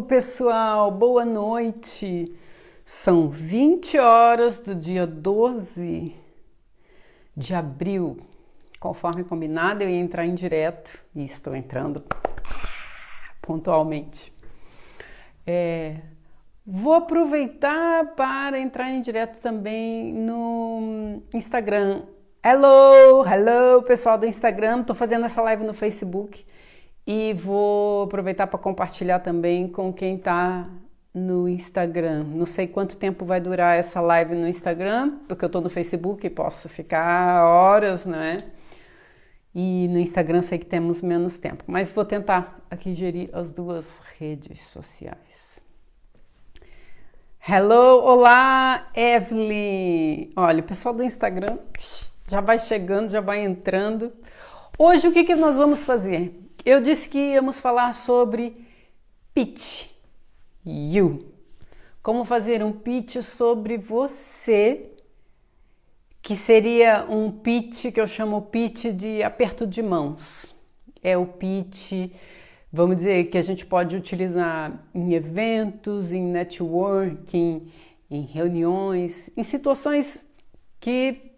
pessoal, boa noite. São 20 horas do dia 12 de abril. Conforme combinado, eu ia entrar em direto e estou entrando pontualmente. Vou aproveitar para entrar em direto também no Instagram. Hello, pessoal do Instagram. Estou fazendo essa live no Facebook e vou aproveitar para compartilhar também com quem está no Instagram. Não sei quanto tempo vai durar essa live no Instagram, porque eu estou no Facebook e posso ficar horas, não é? E no Instagram sei que temos menos tempo, mas vou tentar aqui gerir as duas redes sociais. Olá, Evelyn! Olha, o pessoal do Instagram já vai chegando, já vai entrando. Hoje o que nós vamos fazer? Eu disse que íamos falar sobre pitch you. Como fazer um pitch sobre você, que seria um pitch que eu chamo pitch de aperto de mãos. É o pitch, vamos dizer, que a gente pode utilizar em eventos, em networking, em reuniões, em situações que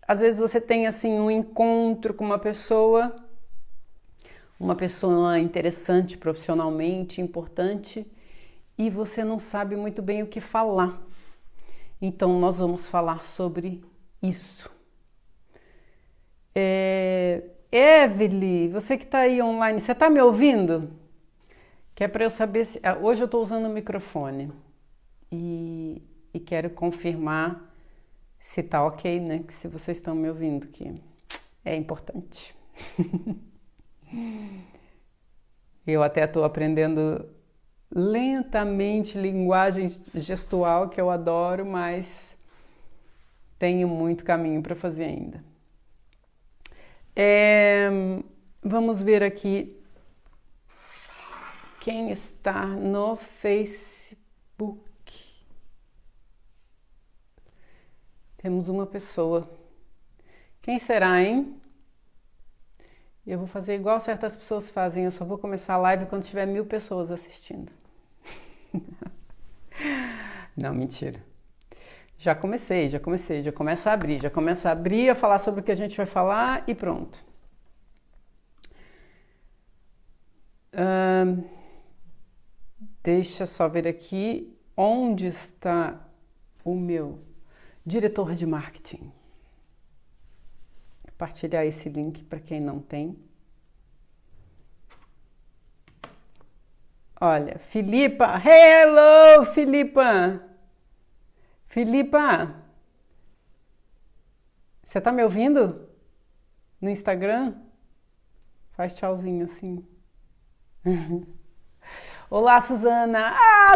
às vezes você tem assim um encontro com uma pessoa interessante profissionalmente, importante, e você não sabe muito bem o que falar. Então nós vamos falar sobre isso. Evelyn, você que está aí online, você está me ouvindo? Que é para eu saber se... Hoje eu estou usando o microfone e quero confirmar se está ok, né? Que se vocês estão me ouvindo, que é importante. Eu até estou aprendendo lentamente linguagem gestual, que eu adoro, mas tenho muito caminho para fazer ainda. Vamos ver aqui quem está no Facebook. Temos uma pessoa. Quem será, hein? Eu vou fazer igual certas pessoas fazem, eu só vou começar a live quando tiver 1000 pessoas assistindo. Não, mentira. Já começa a abrir, a falar sobre o que a gente vai falar e pronto. Deixa só ver aqui onde está o meu diretor de marketing. Compartilhar esse link para quem não tem. Olha, Filipa, hello, Filipa! Filipa, você tá me ouvindo? No Instagram? Faz tchauzinho assim. Olá, Suzana!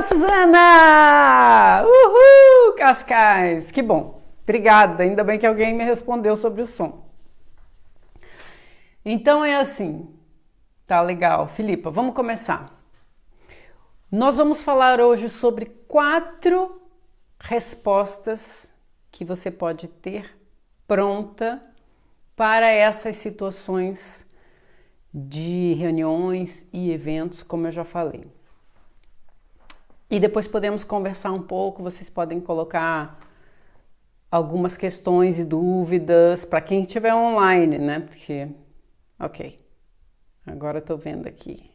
Suzana! Uhul, Cascais! Que bom! Obrigada, ainda bem que alguém me respondeu sobre o som. Então é assim, tá legal. Filipa, vamos começar. Nós vamos falar hoje sobre 4 respostas que você pode ter pronta para essas situações de reuniões e eventos, como eu já falei. E depois podemos conversar um pouco, vocês podem colocar algumas questões e dúvidas para quem estiver online, né? Porque, ok, agora eu tô vendo aqui.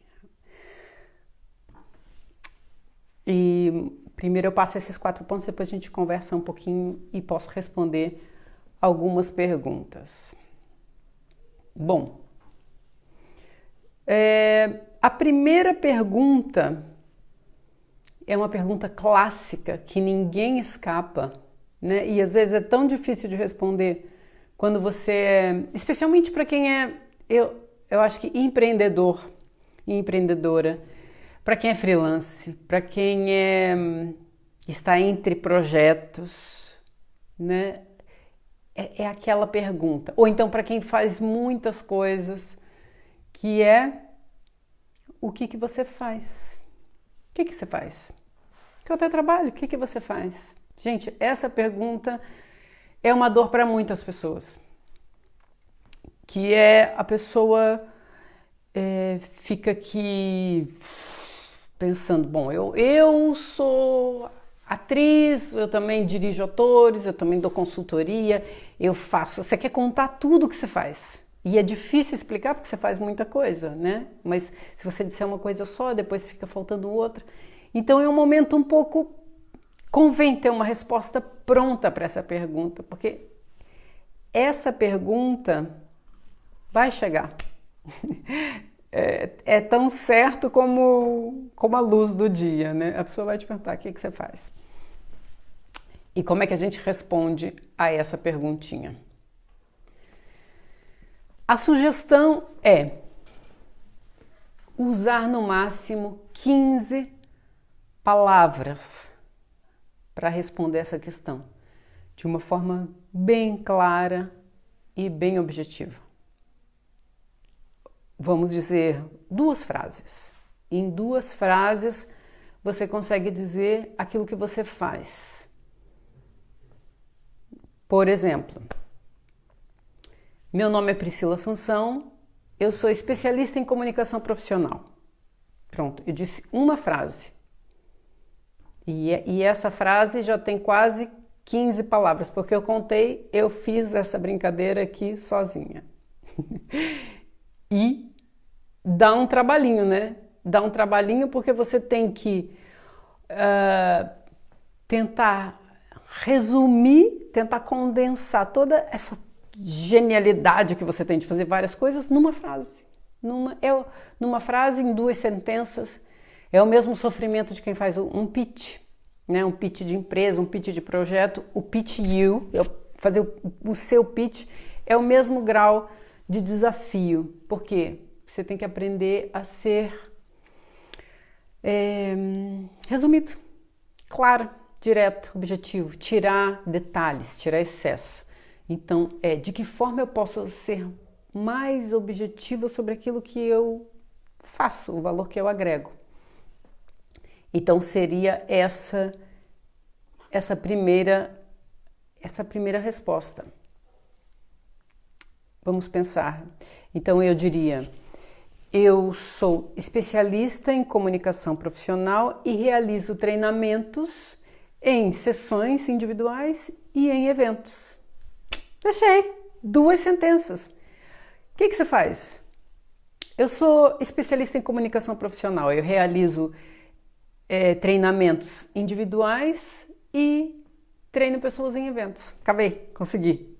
E primeiro eu passo esses 4 pontos, depois a gente conversa um pouquinho e posso responder algumas perguntas. Bom, a primeira pergunta é uma pergunta clássica que ninguém escapa, né? E às vezes é tão difícil de responder quando você especialmente para quem eu acho que empreendedor e empreendedora, para quem é freelance, para quem está entre projetos, né? É aquela pergunta. Ou então para quem faz muitas coisas, que é o que você faz? O que você faz? Que eu até trabalho, o que você faz? Gente, essa pergunta é uma dor para muitas pessoas. Que é a pessoa fica aqui pensando, bom, eu sou atriz, eu também dirijo atores, eu também dou consultoria, eu faço. Você quer contar tudo o que você faz. E é difícil explicar porque você faz muita coisa, né? Mas se você disser uma coisa só, depois fica faltando outra. Então é um momento um pouco... Convém ter uma resposta pronta para essa pergunta, porque essa pergunta vai chegar. É tão certo como a luz do dia, né? A pessoa vai te perguntar o que você faz. E como é que a gente responde a essa perguntinha? A sugestão é usar no máximo 15 palavras para responder essa questão, de uma forma bem clara e bem objetiva. Vamos dizer 2 frases. Em 2 frases você consegue dizer aquilo que você faz. Por exemplo, meu nome é Priscila Assunção, eu sou especialista em comunicação profissional. Pronto, eu disse uma frase. E essa frase já tem quase 15 palavras, porque eu fiz essa brincadeira aqui sozinha. E dá um trabalhinho, né? Dá um trabalhinho porque você tem que tentar resumir, tentar condensar toda essa genialidade que você tem de fazer várias coisas numa frase. Numa frase, em 2 sentenças. É o mesmo sofrimento de quem faz um pitch, né? Um pitch de empresa, um pitch de projeto. O pitch you, fazer o seu pitch, é o mesmo grau de desafio. Por quê? Você tem que aprender a ser resumido, claro, direto, objetivo, tirar detalhes, tirar excesso. Então, de que forma eu posso ser mais objetivo sobre aquilo que eu faço, o valor que eu agrego. Então seria essa primeira resposta. Vamos pensar. Então eu diria: eu sou especialista em comunicação profissional e realizo treinamentos em sessões individuais e em eventos. Fechei. 2 sentenças. O que você faz? Eu sou especialista em comunicação profissional. Eu realizo treinamentos individuais e treino pessoas em eventos. Acabei, consegui.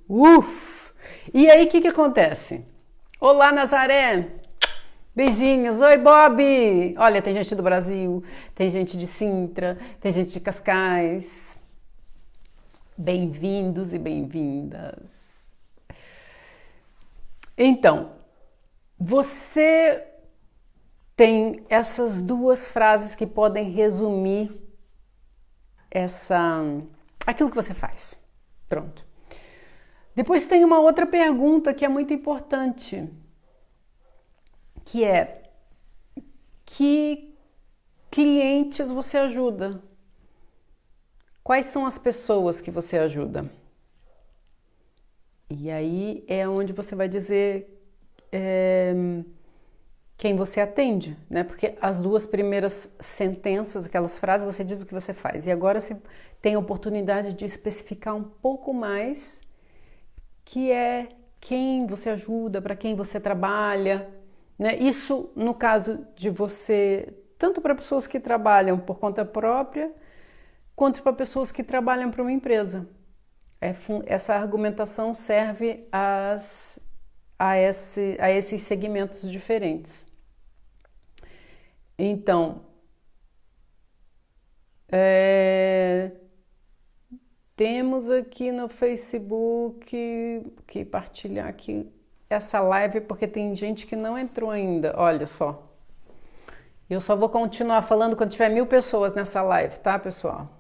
E aí o que acontece? Olá, Nazaré! Beijinhos! Oi, Bob! Olha, tem gente do Brasil, tem gente de Sintra, tem gente de Cascais. Bem-vindos e bem-vindas. Então, você tem essas 2 frases que podem resumir aquilo que você faz. Pronto. Depois tem uma outra pergunta que é muito importante, que é: que clientes você ajuda? Quais são as pessoas que você ajuda? E aí é onde você vai dizer quem você atende, né? Porque as 2 primeiras sentenças, aquelas frases, você diz o que você faz. E agora você tem a oportunidade de especificar um pouco mais, que é quem você ajuda, para quem você trabalha, né? Isso no caso de você, tanto para pessoas que trabalham por conta própria, quanto para pessoas que trabalham para uma empresa. Essa argumentação serve a esses segmentos diferentes. Então, temos aqui no Facebook que partilhar aqui essa live, porque tem gente que não entrou ainda. Olha só. Eu só vou continuar falando quando tiver 1000 pessoas nessa live, tá, pessoal?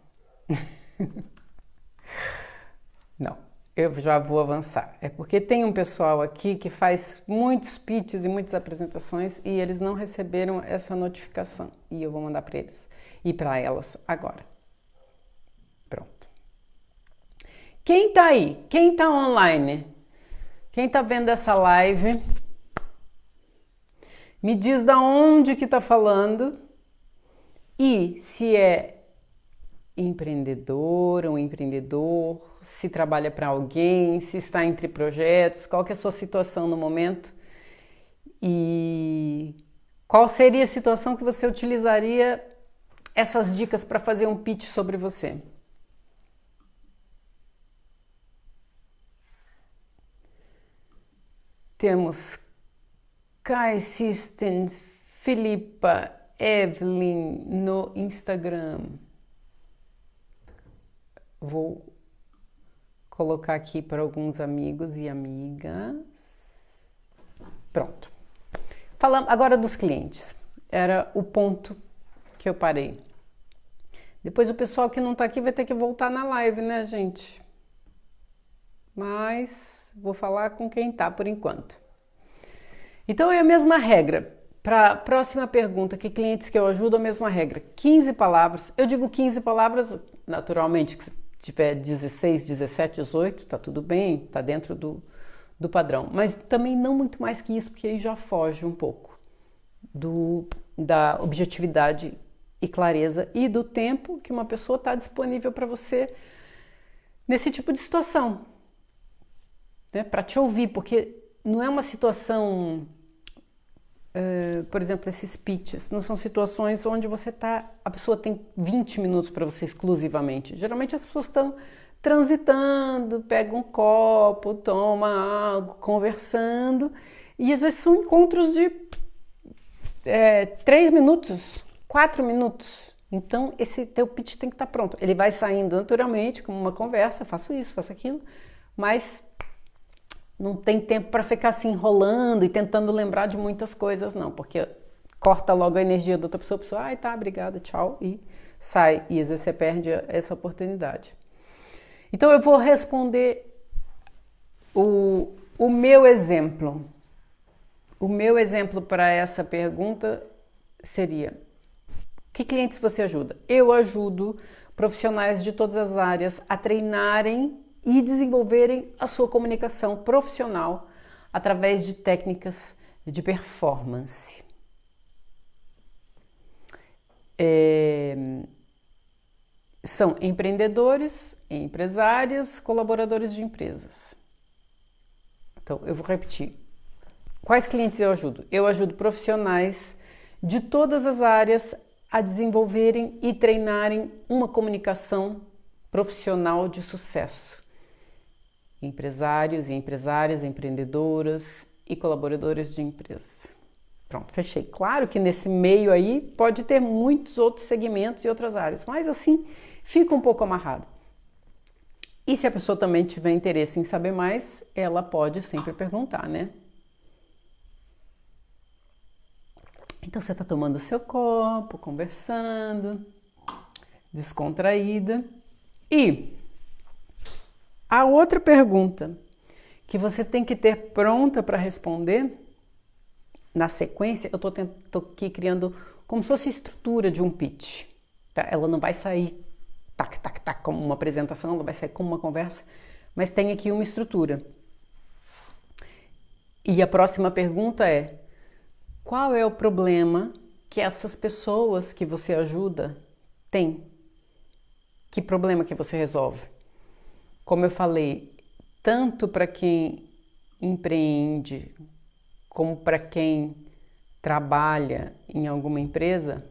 Não, eu já vou avançar. É porque tem um pessoal aqui que faz muitos pitches e muitas apresentações e eles não receberam essa notificação. E eu vou mandar para eles e para elas agora. Pronto. Quem tá aí? Quem tá online? Quem tá vendo essa live? Me diz da onde que tá falando E se é empreendedora ou empreendedor, se trabalha para alguém, se está entre projetos, qual que é a sua situação no momento e qual seria a situação que você utilizaria essas dicas para fazer um pitch sobre você. Temos Kai System, Filipa, Evelyn no Instagram. Vou colocar aqui para alguns amigos e amigas. Pronto. Falando agora dos clientes. Era o ponto que eu parei. Depois o pessoal que não está aqui vai ter que voltar na live, né, gente? Mas vou falar com quem tá por enquanto. Então é a mesma regra. Para a próxima pergunta, que clientes que eu ajudo, a mesma regra. 15 palavras. Eu digo 15 palavras, naturalmente, que se tiver 16, 17, 18, tá tudo bem, tá dentro do padrão. Mas também não muito mais que isso, porque aí já foge um pouco da objetividade e clareza e do tempo que uma pessoa está disponível para você nesse tipo de situação, né? Para te ouvir, porque não é uma situação, por exemplo, esses pitches, não são situações onde a pessoa tem 20 minutos para você exclusivamente. Geralmente as pessoas estão transitando, pegam um copo, tomam água, conversando, e às vezes são encontros de 3 minutos, 4 minutos. Então esse teu pitch tem que estar pronto. Ele vai saindo naturalmente, como uma conversa, faço isso, faço aquilo, mas não tem tempo para ficar se enrolando e tentando lembrar de muitas coisas, não, porque corta logo a energia da outra pessoa, a pessoa, ai tá, obrigada, tchau, e sai, e às vezes você perde essa oportunidade. Então eu vou responder o meu exemplo. O meu exemplo para essa pergunta seria: que clientes você ajuda? Eu ajudo profissionais de todas as áreas a treinarem e desenvolverem a sua comunicação profissional através de técnicas de performance. São empreendedores, empresárias, colaboradores de empresas. Então, eu vou repetir. Quais clientes eu ajudo? Eu ajudo profissionais de todas as áreas a desenvolverem e treinarem uma comunicação profissional de sucesso. Empresários e empresárias, empreendedoras e colaboradores de empresa. Pronto, fechei. Claro que nesse meio aí pode ter muitos outros segmentos e outras áreas, mas assim fica um pouco amarrado. E se a pessoa também tiver interesse em saber mais, ela pode sempre perguntar, né? Então você está tomando seu copo, conversando, descontraída. E a outra pergunta que você tem que ter pronta para responder na sequência, eu estou aqui criando como se fosse a estrutura de um pitch. Tá? Ela não vai sair tac, tac, tac, como uma apresentação, ela vai sair como uma conversa, mas tem aqui uma estrutura. E a próxima pergunta é: qual é o problema que essas pessoas que você ajuda têm? Que problema que você resolve? Como eu falei, tanto para quem empreende, como para quem trabalha em alguma empresa,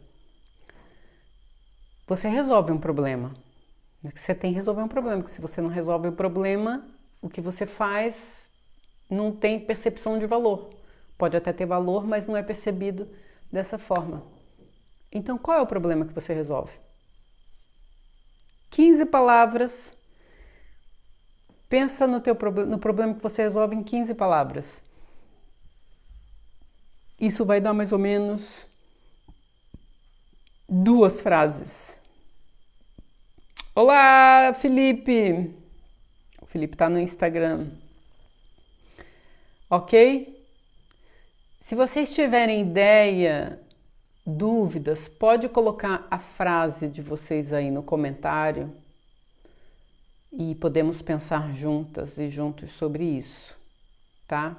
você resolve um problema. Você tem que resolver um problema, porque se você não resolve o problema, o que você faz não tem percepção de valor. Pode até ter valor, mas não é percebido dessa forma. Então, qual é o problema que você resolve? 15 palavras. Pensa no problema que você resolve em 15 palavras. Isso vai dar mais ou menos 2 frases. Olá, Felipe! O Felipe está no Instagram. Ok? Se vocês tiverem ideia, dúvidas, pode colocar a frase de vocês aí no comentário e podemos pensar juntas e juntos sobre isso, tá?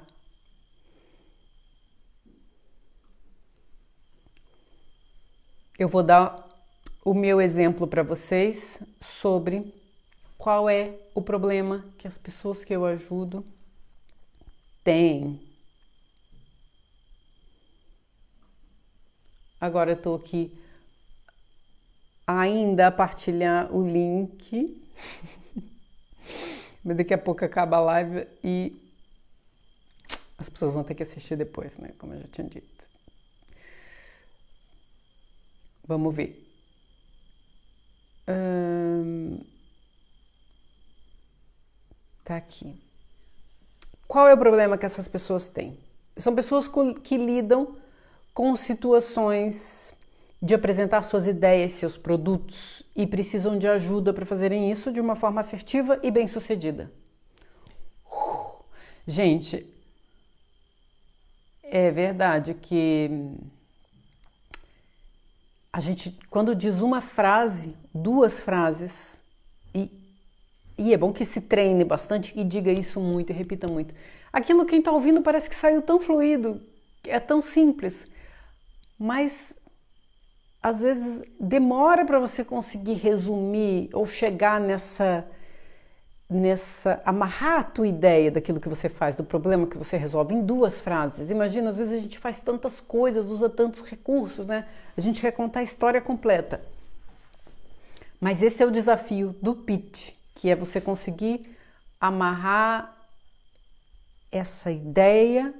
Eu vou dar o meu exemplo para vocês sobre qual é o problema que as pessoas que eu ajudo têm. Agora eu estou aqui ainda a partilhar o link, mas daqui a pouco acaba a live e as pessoas vão ter que assistir depois, né? Como eu já tinha dito. Vamos ver. Tá aqui. Qual é o problema que essas pessoas têm? São pessoas que lidam com situações de apresentar suas ideias, seus produtos e precisam de ajuda para fazerem isso de uma forma assertiva e bem-sucedida. Gente, é verdade que a gente, quando diz uma frase, duas frases, e é bom que se treine bastante e diga isso muito e repita muito. Aquilo quem está ouvindo parece que saiu tão fluido, é tão simples, mas às vezes demora para você conseguir resumir ou chegar amarrar a tua ideia daquilo que você faz, do problema que você resolve em duas frases. Imagina, às vezes a gente faz tantas coisas, usa tantos recursos, né? A gente quer contar a história completa. Mas esse é o desafio do pitch, que é você conseguir amarrar essa ideia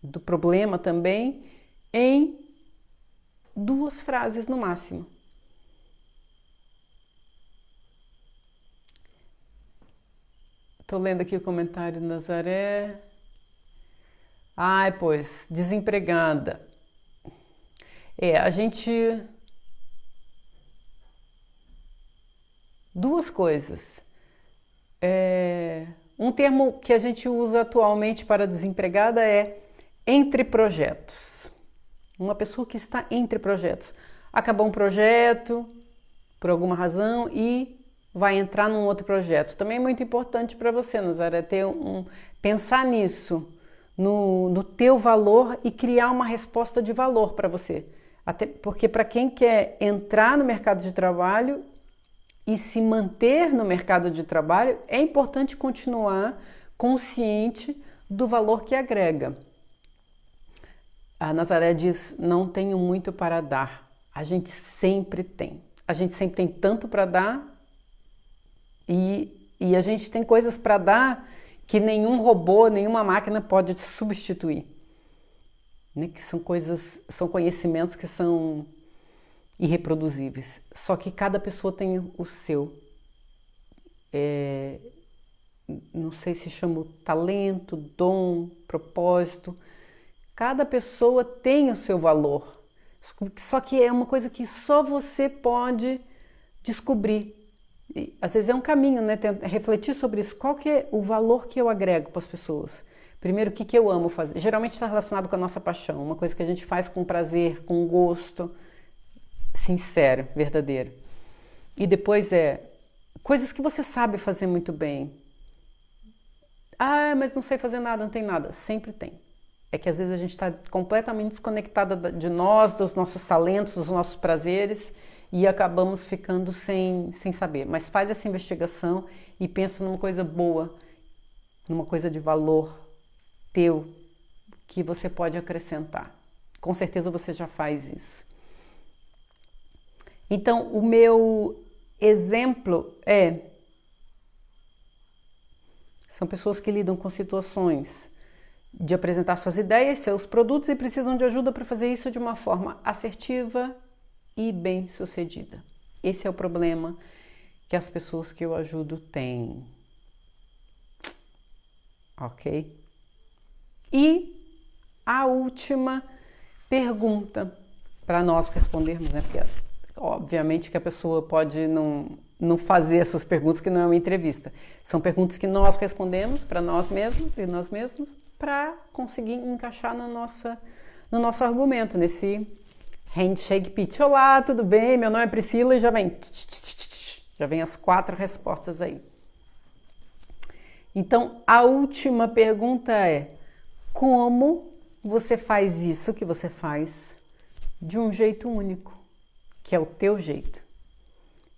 do problema também em duas frases no máximo. Estou lendo aqui o comentário de Nazaré. Ai, pois, desempregada. A gente... Duas coisas. Um termo que a gente usa atualmente para desempregada é entre projetos. Uma pessoa que está entre projetos. Acabou um projeto, por alguma razão, e vai entrar num outro projeto. Também é muito importante para você, Nazaré, pensar nisso, no teu valor e criar uma resposta de valor para você. Até porque para quem quer entrar no mercado de trabalho e se manter no mercado de trabalho, é importante continuar consciente do valor que agrega. A Nazaré diz, não tenho muito para dar. A gente sempre tem. A gente sempre tem tanto para dar e a gente tem coisas para dar que nenhum robô, nenhuma máquina pode substituir. Né? Que são conhecimentos que são irreproduzíveis. Só que cada pessoa tem o seu. Não sei se chama talento, dom, propósito. Cada pessoa tem o seu valor. Só que é uma coisa que só você pode descobrir. E, às vezes é um caminho, né? Refletir sobre isso. Qual que é o valor que eu agrego para as pessoas? Primeiro, o que eu amo fazer? Geralmente está relacionado com a nossa paixão. Uma coisa que a gente faz com prazer, com gosto, sincero, verdadeiro. E depois coisas que você sabe fazer muito bem. Ah, mas não sei fazer nada, não tem nada. Sempre tem. É que às vezes a gente está completamente desconectada de nós, dos nossos talentos, dos nossos prazeres e acabamos ficando sem saber. Mas faz essa investigação e pensa numa coisa boa, numa coisa de valor teu que você pode acrescentar. Com certeza você já faz isso. Então, o meu exemplo são pessoas que lidam com situações de apresentar suas ideias, seus produtos e precisam de ajuda para fazer isso de uma forma assertiva e bem-sucedida. Esse é o problema que as pessoas que eu ajudo têm. Ok? E a última pergunta para nós respondermos, né? Porque obviamente que a pessoa pode não fazer essas perguntas, que não é uma entrevista. São perguntas que nós respondemos para nós mesmos e nós mesmos para conseguir encaixar no nosso argumento, nesse handshake pitch. Olá, tudo bem? Meu nome é Priscila e já vem as 4 respostas aí. Então, a última pergunta é: como você faz isso que você faz de um jeito único, que é o teu jeito.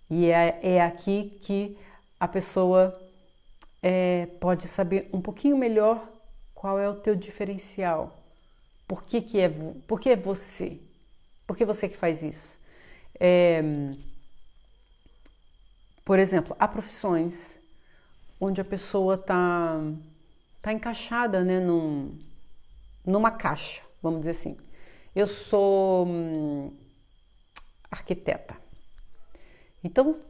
E é aqui que a pessoa pode saber um pouquinho melhor qual é o teu diferencial. Por que é você? Por que você que faz isso? Por exemplo, há profissões onde a pessoa tá encaixada, né, numa caixa, vamos dizer assim. Eu sou arquiteta. Então,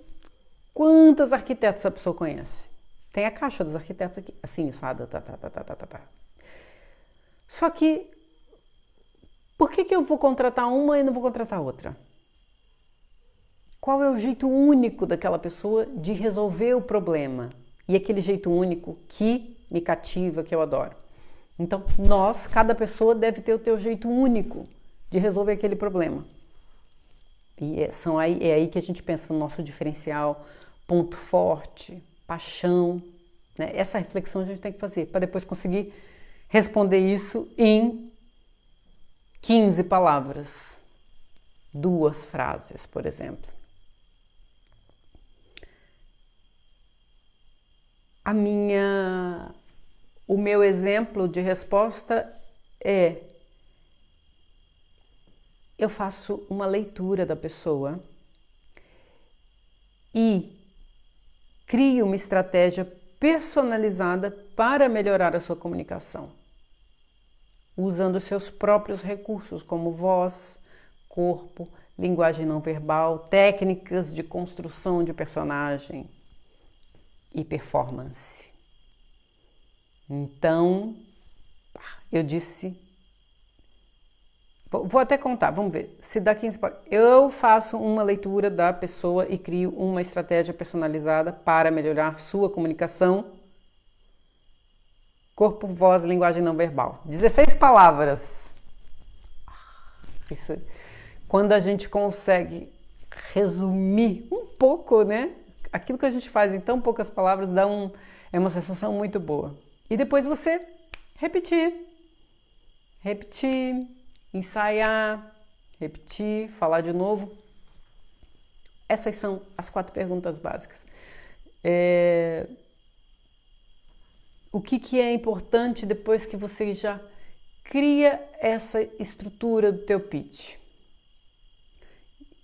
quantas arquitetas a pessoa conhece? Tem a caixa dos arquitetos aqui, assim, sabe? Só que, por que eu vou contratar uma e não vou contratar outra? Qual é o jeito único daquela pessoa de resolver o problema? E aquele jeito único que me cativa, que eu adoro. Então, cada pessoa deve ter o teu jeito único de resolver aquele problema. E é aí que a gente pensa no nosso diferencial, ponto forte, paixão. Né? Essa reflexão a gente tem que fazer para depois conseguir responder isso em 15 palavras. 2 frases, por exemplo. O meu exemplo de resposta é: eu faço uma leitura da pessoa e crio uma estratégia personalizada para melhorar a sua comunicação, usando os seus próprios recursos, como voz, corpo, linguagem não verbal, técnicas de construção de personagem e performance. Então, eu disse, vou até contar, vamos ver, se dá 15 palavras. Eu faço uma leitura da pessoa e crio uma estratégia personalizada para melhorar sua comunicação, corpo, voz, linguagem não verbal. 16 palavras. Isso, quando a gente consegue resumir um pouco, né? Aquilo que a gente faz em tão poucas palavras é uma sensação muito boa. E depois você repetir, ensaiar, repetir, falar de novo. Essas são as 4 perguntas básicas. O que é importante depois que você já cria essa estrutura do teu pitch?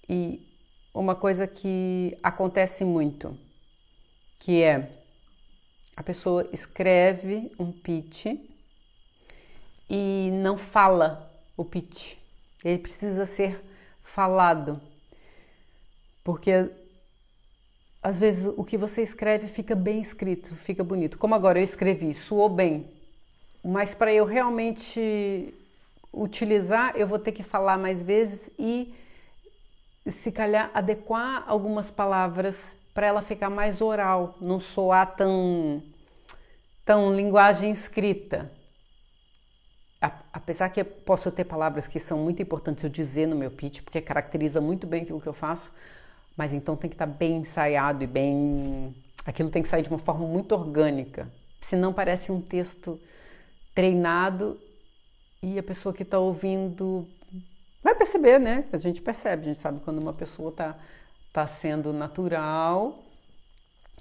E uma coisa que acontece muito, que é a pessoa escreve um pitch e não fala o pitch. Ele precisa ser falado, porque às vezes o que você escreve fica bem escrito, fica bonito. Como agora eu escrevi, soou bem, mas para eu realmente utilizar, eu vou ter que falar mais vezes e, se calhar, adequar algumas palavras para ela ficar mais oral, não soar tão linguagem escrita. Apesar que eu posso ter palavras que são muito importantes eu dizer no meu pitch, porque caracteriza muito bem aquilo que eu faço, mas então tem que estar bem ensaiado e aquilo tem que sair de uma forma muito orgânica, senão parece um texto treinado e a pessoa que está ouvindo vai perceber, né? A gente percebe, a gente sabe quando uma pessoa está sendo natural,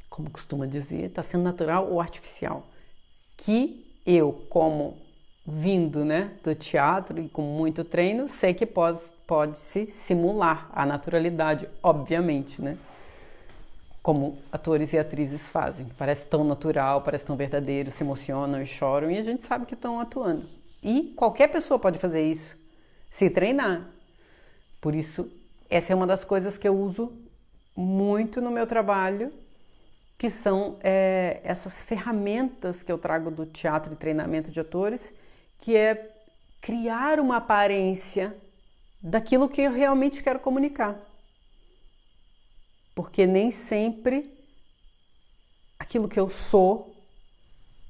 como costuma dizer, está sendo natural ou artificial. Que eu, como vindo, né, do teatro e com muito treino, sei que pode-se simular a naturalidade, obviamente, né? Como atores e atrizes fazem. Parece tão natural, parece tão verdadeiro, se emocionam e choram e a gente sabe que estão atuando. E qualquer pessoa pode fazer isso, se treinar. Por isso, essa é uma das coisas que eu uso muito no meu trabalho, que são essas ferramentas que eu trago do teatro e treinamento de atores, que é criar uma aparência daquilo que eu realmente quero comunicar. Porque nem sempre aquilo que eu sou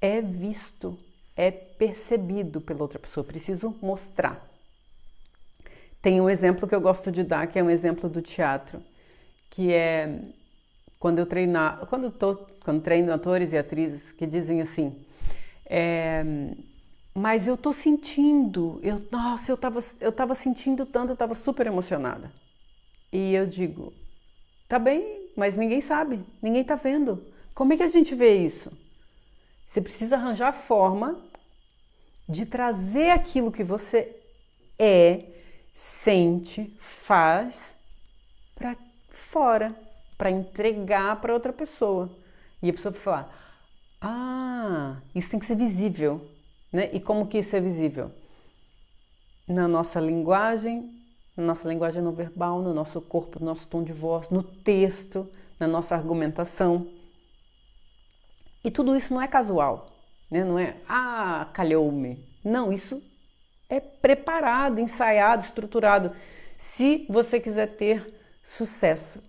é visto, é percebido pela outra pessoa. Eu preciso mostrar. Tem um exemplo que eu gosto de dar, que é um exemplo do teatro, que é quando treino atores e atrizes que dizem assim, mas eu tô sentindo, nossa, eu tava sentindo tanto, eu tava super emocionada. E eu digo, tá bem, mas ninguém sabe, ninguém tá vendo. Como é que a gente vê isso? Você precisa arranjar forma de trazer aquilo que você sente, faz para fora, para entregar para outra pessoa. E a pessoa vai falar, isso tem que ser visível, né? E como que isso é visível? Na nossa linguagem não verbal, no nosso corpo, no nosso tom de voz, no texto, na nossa argumentação. E tudo isso não é casual, né? Não é, calhou-me. Não, isso é preparado, ensaiado, estruturado, se você quiser ter sucesso.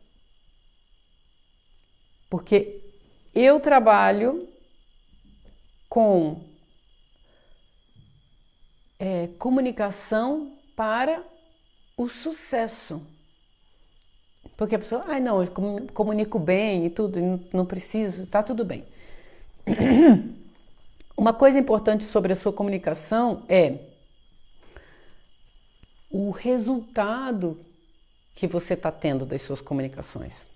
Porque eu trabalho com comunicação para o sucesso. Porque a pessoa, não, eu comunico bem e tudo, não preciso, tá tudo bem. Uma coisa importante sobre a sua comunicação é o resultado que você está tendo das suas comunicações.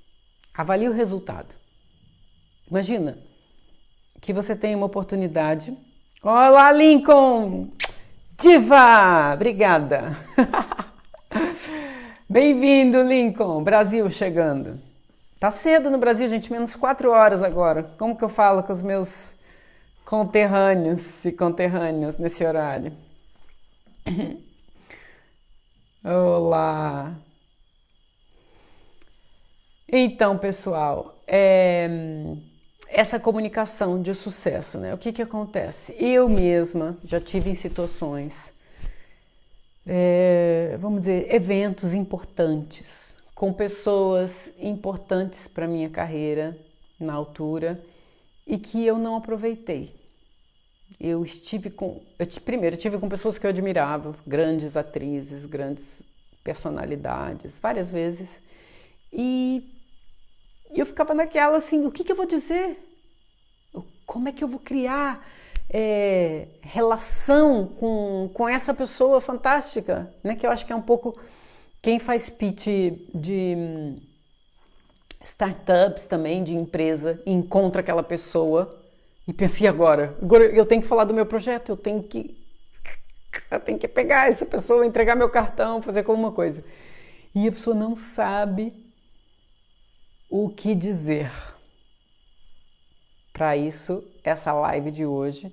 Avalie o resultado. Imagina que você tem uma oportunidade. Olá, Lincoln! Diva! Obrigada! Bem-vindo, Lincoln! Brasil chegando. Tá cedo no Brasil, gente, menos 4 horas agora. Como que eu falo com os meus conterrâneos e conterrâneas nesse horário? Olá! Então, pessoal, essa comunicação de sucesso, né? O que acontece? Eu mesma já tive em situações, vamos dizer, eventos importantes, com pessoas importantes para minha carreira na altura e que eu não aproveitei. Eu tive com pessoas que eu admirava, grandes atrizes, grandes personalidades, várias vezes, e eu ficava naquela assim, o que eu vou dizer? Como é que eu vou criar relação com essa pessoa fantástica? Né? Que eu acho que é um pouco quem faz pitch de startups também, de empresa, e encontra aquela pessoa e pensa, e agora? Agora eu tenho que falar do meu projeto, eu tenho que pegar essa pessoa, entregar meu cartão, fazer alguma coisa. E a pessoa não sabe o que dizer. Para isso, essa live de hoje,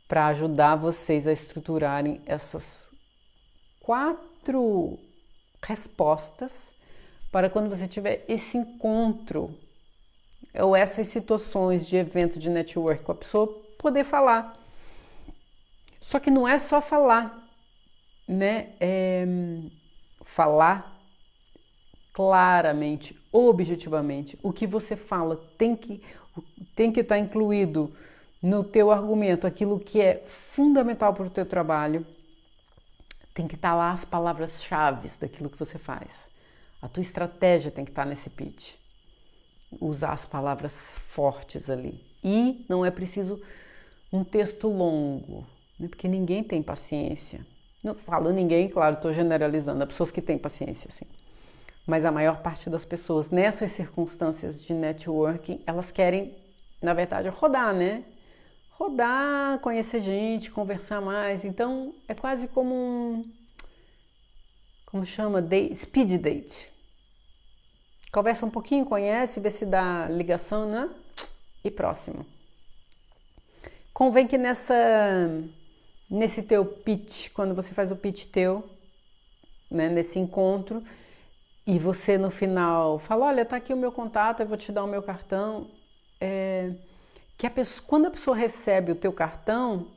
para ajudar vocês a estruturarem essas 4 respostas para quando você tiver esse encontro ou essas situações de evento de network com a pessoa, poder falar. Só que não é só falar, né? Falar claramente, objetivamente. O que você fala tem que estar incluído no teu argumento, aquilo que é fundamental para o teu trabalho. Tem que estar lá as palavras-chave daquilo que você faz. A tua estratégia tem que estar nesse pitch. Usar as palavras fortes ali. E não é preciso um texto longo, né? Porque ninguém tem paciência. Não falo ninguém, claro, estou generalizando, há pessoas que têm paciência, sim. Mas a maior parte das pessoas, nessas circunstâncias de networking, elas querem, na verdade, rodar, né? Rodar, conhecer gente, conversar mais. Então, é quase como como chama? Speed date. Conversa um pouquinho, conhece, vê se dá ligação, né? E próximo. Convém que nesse teu pitch, quando você faz o pitch teu, né, nesse encontro, e você no final fala, olha, tá aqui o meu contato, eu vou te dar o meu cartão. Quando a pessoa recebe o teu cartão,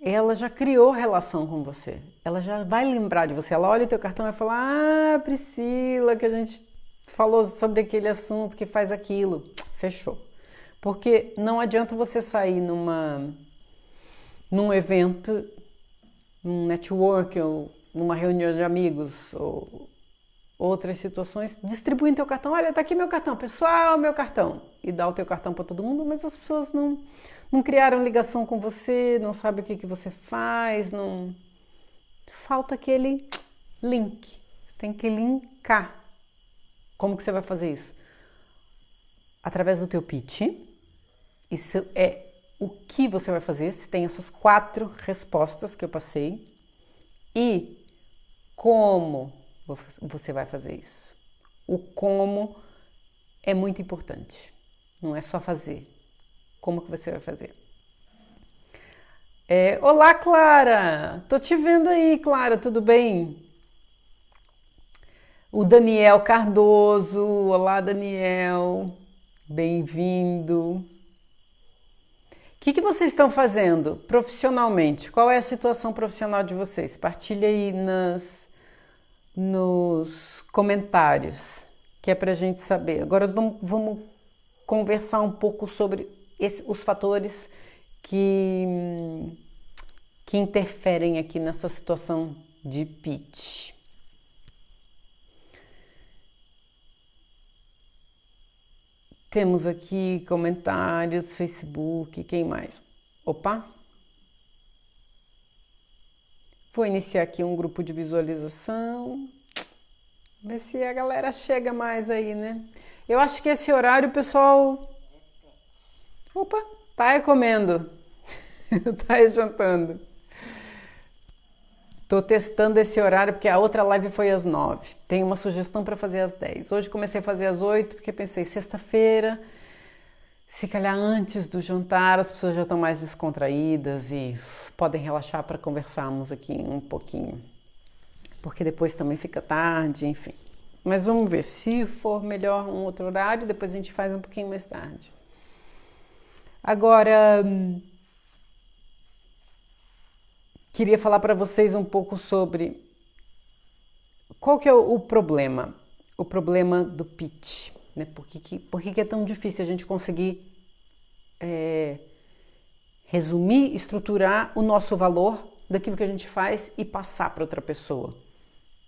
ela já criou relação com você. Ela já vai lembrar de você. Ela olha o teu cartão e vai falar, Priscila, que a gente falou sobre aquele assunto, que faz aquilo. Fechou. Porque não adianta você sair num evento, num network, ou numa reunião de amigos, ou outras situações, distribuindo teu cartão. Olha, tá aqui meu cartão, pessoal, meu cartão. E dá o teu cartão para todo mundo, mas as pessoas não criaram ligação com você, não sabe o que você faz, não... Falta aquele link, tem que linkar. Como que você vai fazer isso? Através do teu pitch. Isso é o que você vai fazer, se tem essas 4 respostas que eu passei. E como você vai fazer isso. O como é muito importante. Não é só fazer. Como que você vai fazer? Olá, Clara! Tô te vendo aí, Clara, tudo bem? O Daniel Cardoso, olá, Daniel, bem-vindo. O que vocês estão fazendo profissionalmente? Qual é a situação profissional de vocês? Partilha aí nos comentários, que é pra gente saber. Agora vamos conversar um pouco sobre os fatores que interferem aqui nessa situação de pitch. Temos aqui comentários, Facebook, quem mais? Opa! Vou iniciar aqui um grupo de visualização. Ver se a galera chega mais aí, né? Eu acho que esse horário o pessoal... Opa! Tá aí comendo. Tá aí jantando. Tô testando esse horário porque a outra live foi às 9. Tem uma sugestão para fazer às 10. Hoje comecei a fazer às 8 porque pensei, sexta-feira, se calhar antes do jantar, as pessoas já estão mais descontraídas e podem relaxar para conversarmos aqui um pouquinho. Porque depois também fica tarde, enfim. Mas vamos ver, se for melhor um outro horário, depois a gente faz um pouquinho mais tarde. Agora... queria falar para vocês um pouco sobre qual que é o problema do pitch, né? Por que é tão difícil a gente conseguir resumir, estruturar o nosso valor daquilo que a gente faz e passar para outra pessoa.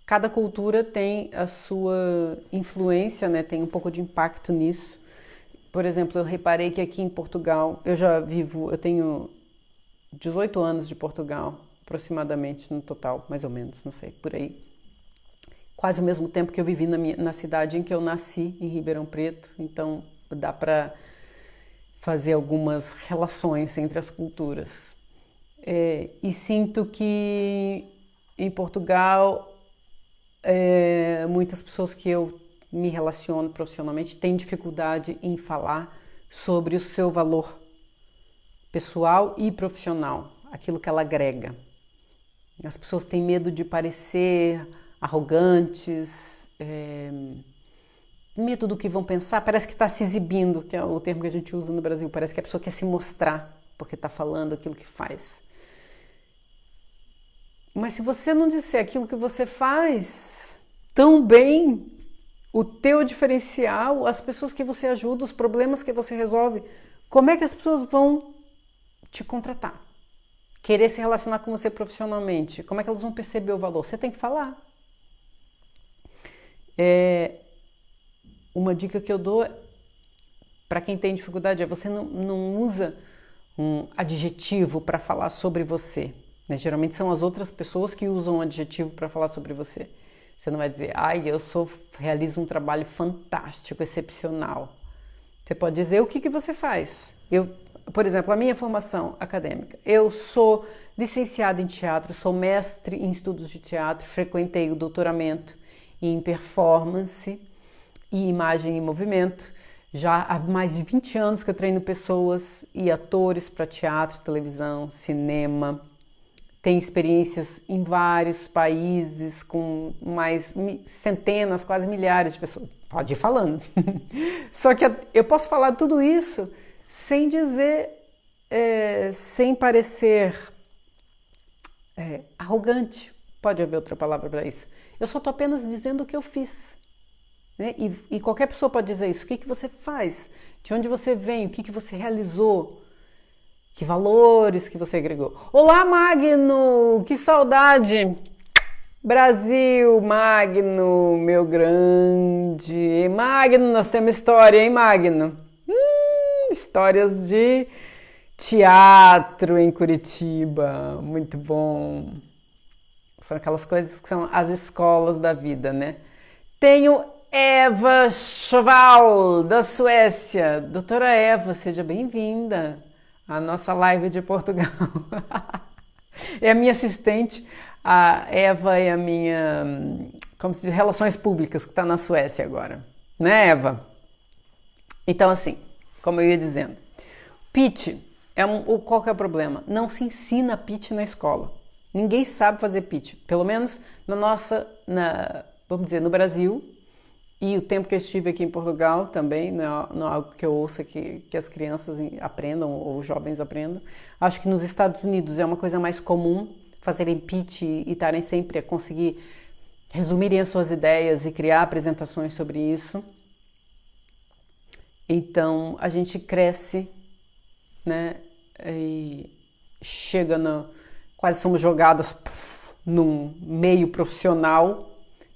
Cada cultura tem a sua influência, né? Tem um pouco de impacto nisso. Por exemplo, eu reparei que aqui em Portugal, eu tenho 18 anos de Portugal, aproximadamente no total, mais ou menos, não sei, por aí. Quase o mesmo tempo que eu vivi na cidade em que eu nasci, em Ribeirão Preto, então dá para fazer algumas relações entre as culturas. E sinto que em Portugal, muitas pessoas que eu me relaciono profissionalmente têm dificuldade em falar sobre o seu valor pessoal e profissional, aquilo que ela agrega. As pessoas têm medo de parecer arrogantes, medo do que vão pensar, parece que está se exibindo, que é o termo que a gente usa no Brasil, parece que a pessoa quer se mostrar porque está falando aquilo que faz. Mas se você não disser aquilo que você faz tão bem, o teu diferencial, as pessoas que você ajuda, os problemas que você resolve, como é que as pessoas vão te contratar? Querer se relacionar com você profissionalmente, como é que elas vão perceber o valor? Você tem que falar. Uma dica que eu dou para quem tem dificuldade é você não usa um adjetivo para falar sobre você. Né? Geralmente são as outras pessoas que usam um adjetivo para falar sobre você. Você não vai dizer, realizo um trabalho fantástico, excepcional. Você pode dizer o que você faz. Por exemplo, a minha formação acadêmica. Eu sou licenciada em teatro, sou mestre em estudos de teatro, frequentei o doutoramento em performance e imagem e movimento. Já há mais de 20 anos que eu treino pessoas e atores para teatro, televisão, cinema. Tenho experiências em vários países com mais centenas, quase milhares de pessoas. Pode ir falando. Só que eu posso falar tudo isso sem dizer, sem parecer arrogante. Pode haver outra palavra para isso. Eu só estou apenas dizendo o que eu fiz. Né? E qualquer pessoa pode dizer isso. O que você faz? De onde você vem? O que você realizou? Que valores que você agregou? Olá, Magno! Que saudade! Brasil, Magno, meu grande! Magno, nós temos história, hein, Magno? Histórias de teatro em Curitiba, muito bom. São aquelas coisas que são as escolas da vida, né? Tenho Eva Schwall, da Suécia. Doutora Eva, seja bem-vinda à nossa live de Portugal. É a minha assistente, a Eva é a minha, como se diz, relações públicas, que está na Suécia agora. Né, Eva? Então, assim, como eu ia dizendo, pitch, qual que é o problema? Não se ensina pitch na escola. Ninguém sabe fazer pitch, pelo menos vamos dizer, no Brasil, e o tempo que eu estive aqui em Portugal também, não é algo que eu ouça que as crianças aprendam ou os jovens aprendam. Acho que nos Estados Unidos é uma coisa mais comum fazerem pitch e estarem sempre a conseguir resumirem as suas ideias e criar apresentações sobre isso. Então a gente cresce, né, e chega quase somos jogadas num meio profissional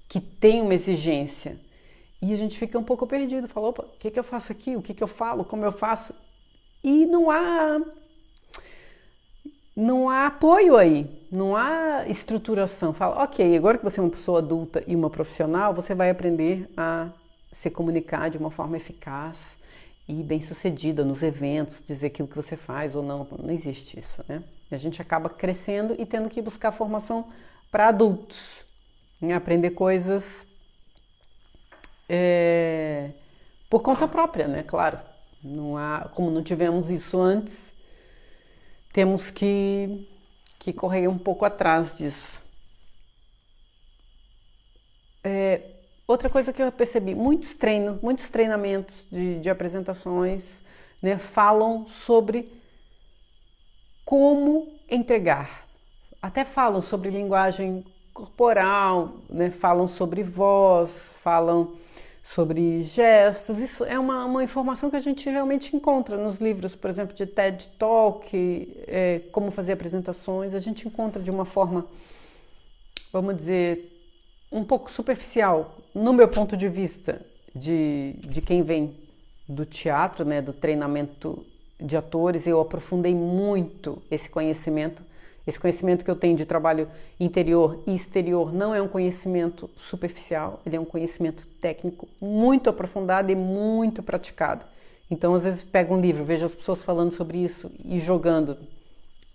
que tem uma exigência e a gente fica um pouco perdido, fala, opa, o que eu faço aqui, o que eu falo, como eu faço, e não há apoio aí, não há estruturação. Fala, ok, agora que você é uma pessoa adulta e uma profissional, você vai aprender a se comunicar de uma forma eficaz e bem-sucedida nos eventos, dizer aquilo que você faz ou não. Não existe isso, né? A gente acaba crescendo e tendo que buscar formação para adultos, né? Aprender coisas por conta própria, né? Claro, como não tivemos isso antes, temos que correr um pouco atrás disso. Outra coisa que eu percebi, muitos treinamentos de apresentações, né, falam sobre como entregar. Até falam sobre linguagem corporal, né, falam sobre voz, falam sobre gestos. Isso é uma informação que a gente realmente encontra nos livros, por exemplo, de TED Talk, como fazer apresentações. A gente encontra de uma forma, vamos dizer, um pouco superficial, no meu ponto de vista, de quem vem do teatro, né, do treinamento de atores. Eu aprofundei muito esse conhecimento que eu tenho de trabalho interior e exterior não é um conhecimento superficial, ele é um conhecimento técnico muito aprofundado e muito praticado. Então, às vezes, pego um livro, vejo as pessoas falando sobre isso e jogando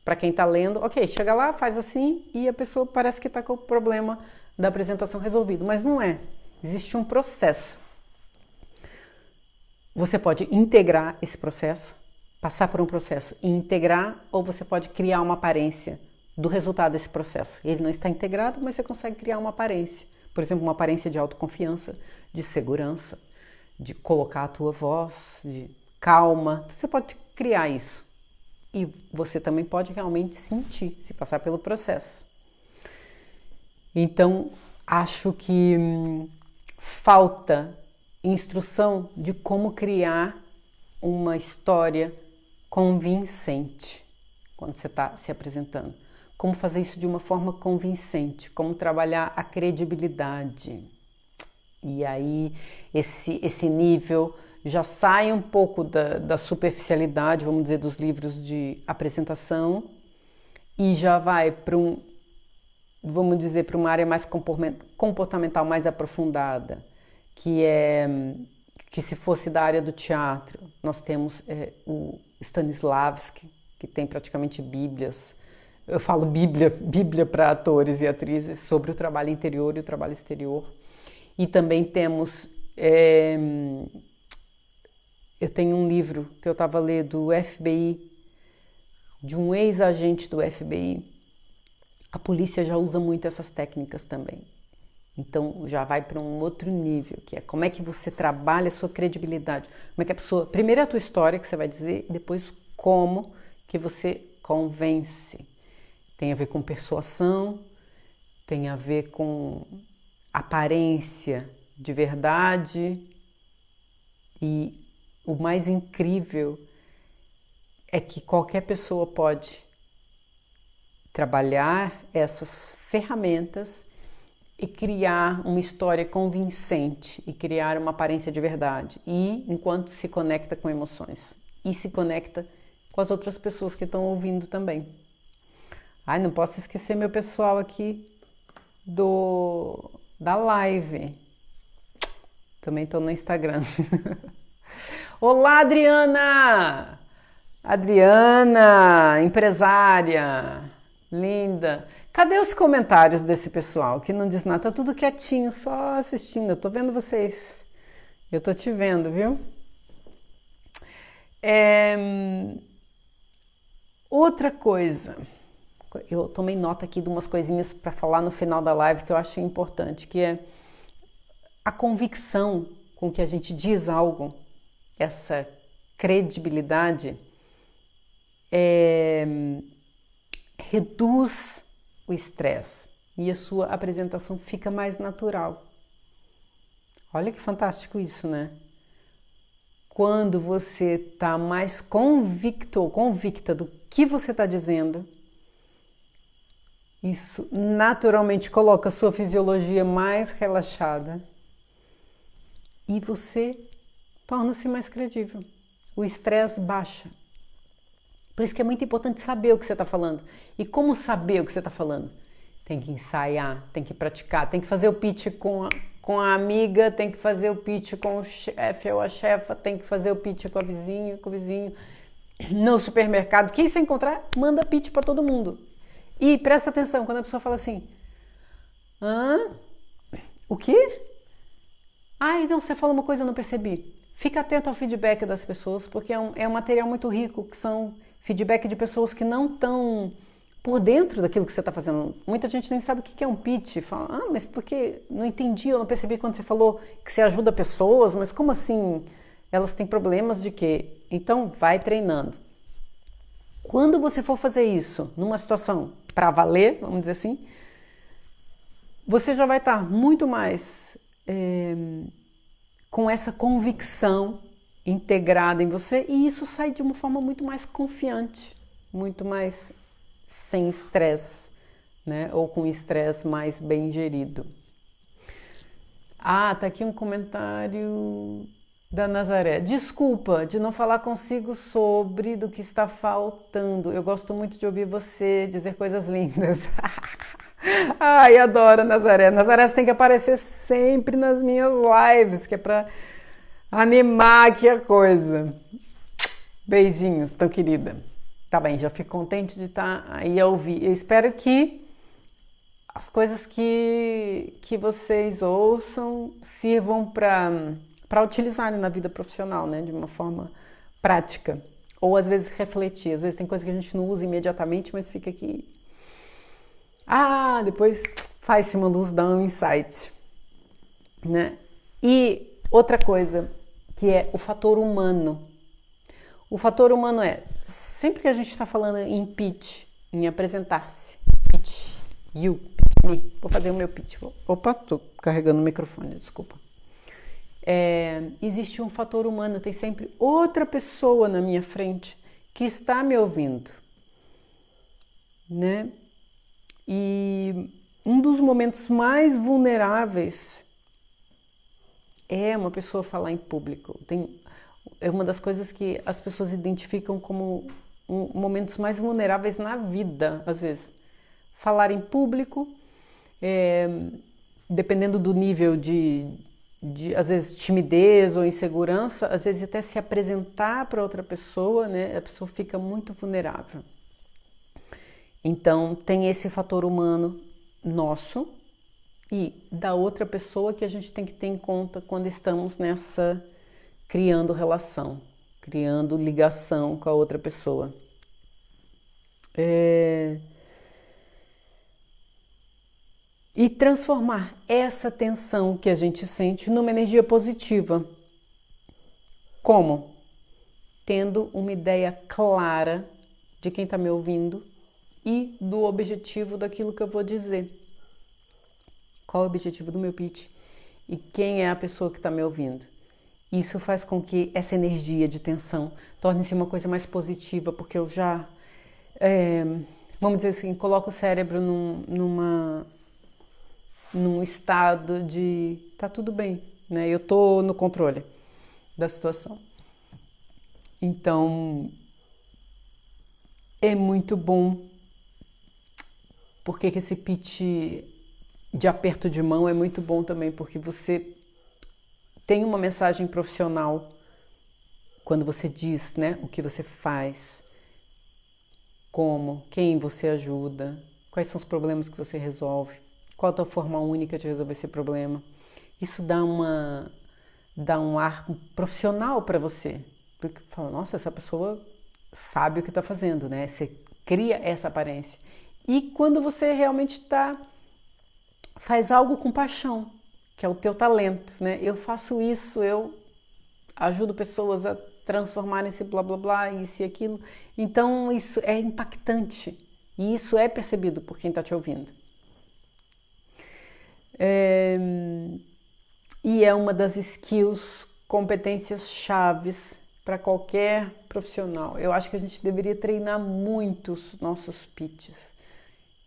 para quem está lendo, ok, chega lá, faz assim e a pessoa parece que está com o problema da apresentação resolvido, mas não é. Existe um processo. Você pode integrar esse processo, passar por um processo e integrar, ou você pode criar uma aparência do resultado desse processo. Ele não está integrado, mas você consegue criar uma aparência. Por exemplo, uma aparência de autoconfiança, de segurança, de colocar a tua voz, de calma. Você pode criar isso. E você também pode realmente sentir, se passar pelo processo. Então, acho que falta instrução de como criar uma história convincente quando você está se apresentando. Como fazer isso de uma forma convincente, como trabalhar a credibilidade. E aí, esse nível já sai um pouco da superficialidade, vamos dizer, dos livros de apresentação e já vai para vamos dizer, para uma área mais comportamental, mais aprofundada, que se fosse da área do teatro, nós temos o Stanislavski, que tem praticamente bíblias, eu falo bíblia para atores e atrizes, sobre o trabalho interior e o trabalho exterior. E também temos, eu tenho um livro que eu estava lendo do FBI, de um ex-agente do FBI. A polícia já usa muito essas técnicas também. Então já vai para um outro nível, que é como é que você trabalha a sua credibilidade. Como é que a pessoa, primeiro é a tua história que você vai dizer, e depois como que você convence. Tem a ver com persuasão, tem a ver com aparência de verdade. E o mais incrível é que qualquer pessoa pode trabalhar essas ferramentas e criar uma história convincente e criar uma aparência de verdade, e enquanto se conecta com emoções e se conecta com as outras pessoas que estão ouvindo também. Ai, não posso esquecer meu pessoal aqui da live. Também estou no Instagram. Olá, Adriana! Adriana, empresária, linda. Cadê os comentários desse pessoal que não diz nada? Tá tudo quietinho, só assistindo. Eu tô vendo vocês. Eu tô te vendo, viu? Outra coisa. Eu tomei nota aqui de umas coisinhas para falar no final da live que eu acho importante, que é a convicção com que a gente diz algo, essa credibilidade, reduz o estresse e a sua apresentação fica mais natural. Olha que fantástico isso, né? Quando você está mais convicto ou convicta do que você está dizendo, isso naturalmente coloca a sua fisiologia mais relaxada e você torna-se mais credível. O estresse baixa. Por isso que é muito importante saber o que você está falando. E como saber o que você está falando? Tem que ensaiar, tem que praticar, tem que fazer o pitch com a amiga, tem que fazer o pitch com o chefe ou a chefa, tem que fazer o pitch com o vizinho. No supermercado, quem você encontrar, manda pitch para todo mundo. E presta atenção, quando a pessoa fala assim, o quê? Ai, não, você falou uma coisa, eu não percebi. Fica atento ao feedback das pessoas, porque é um material muito rico, que são feedback de pessoas que não estão por dentro daquilo que você está fazendo. Muita gente nem sabe o que é um pitch. Fala, mas porque não entendi, eu não percebi quando você falou que você ajuda pessoas, mas como assim? Elas têm problemas de quê? Então, vai treinando. Quando você for fazer isso numa situação para valer, vamos dizer assim, você já vai estar muito mais com essa convicção integrada em você e isso sai de uma forma muito mais confiante, muito mais sem estresse, né? Ou com estresse mais bem gerido. Tá aqui um comentário da Nazaré. Desculpa de não falar consigo sobre do que está faltando. Eu gosto muito de ouvir você dizer coisas lindas. Ai, adoro Nazaré. Nazaré, você tem que aparecer sempre nas minhas lives, que é para animar aqui a coisa. Beijinhos, tão querida. Tá bem, já fico contente de estar aí a ouvir. Eu espero que as coisas que vocês ouçam sirvam para utilizarem na vida profissional, né? De uma forma prática. Ou às vezes refletir. Às vezes tem coisa que a gente não usa imediatamente, mas fica aqui. Depois faz-se uma luz, dá um insight. Né? E outra coisa, que é o fator humano. O fator humano sempre que a gente está falando em pitch, em apresentar-se, pitch, you, pitch me, vou fazer o meu pitch. Opa, tô carregando o microfone, desculpa. Existe um fator humano, tem sempre outra pessoa na minha frente que está me ouvindo, né? E um dos momentos mais vulneráveis é uma pessoa falar em público. É uma das coisas que as pessoas identificam como momentos mais vulneráveis na vida, às vezes. Falar em público, dependendo do nível de às vezes, timidez ou insegurança, às vezes até se apresentar para outra pessoa, né? A pessoa fica muito vulnerável. Então, tem esse fator humano nosso e da outra pessoa que a gente tem que ter em conta quando estamos criando relação, criando ligação com a outra pessoa. E transformar essa tensão que a gente sente numa energia positiva. Como? Tendo uma ideia clara de quem está me ouvindo e do objetivo daquilo que eu vou dizer. Qual é o objetivo do meu pitch? E quem é a pessoa que está me ouvindo? Isso faz com que essa energia de tensão torne-se uma coisa mais positiva, porque eu já, vamos dizer assim, coloco o cérebro num estado de tá tudo bem, né? Eu tô no controle da situação. Então, é muito bom. Por que esse pitch de aperto de mão é muito bom também? Porque você tem uma mensagem profissional quando você diz, né, o que você faz, como, quem você ajuda, quais são os problemas que você resolve, qual a tua forma única de resolver esse problema. Isso dá um ar profissional para você. Porque fala, nossa, essa pessoa sabe o que está fazendo, né? Você cria essa aparência. E quando você realmente faz algo com paixão, que é o teu talento, né? Eu faço isso, eu ajudo pessoas a transformarem esse blá blá blá, isso e aquilo. Então isso é impactante e isso é percebido por quem está te ouvindo. E é uma das skills, competências chaves para qualquer profissional. Eu acho que a gente deveria treinar muito os nossos pitches.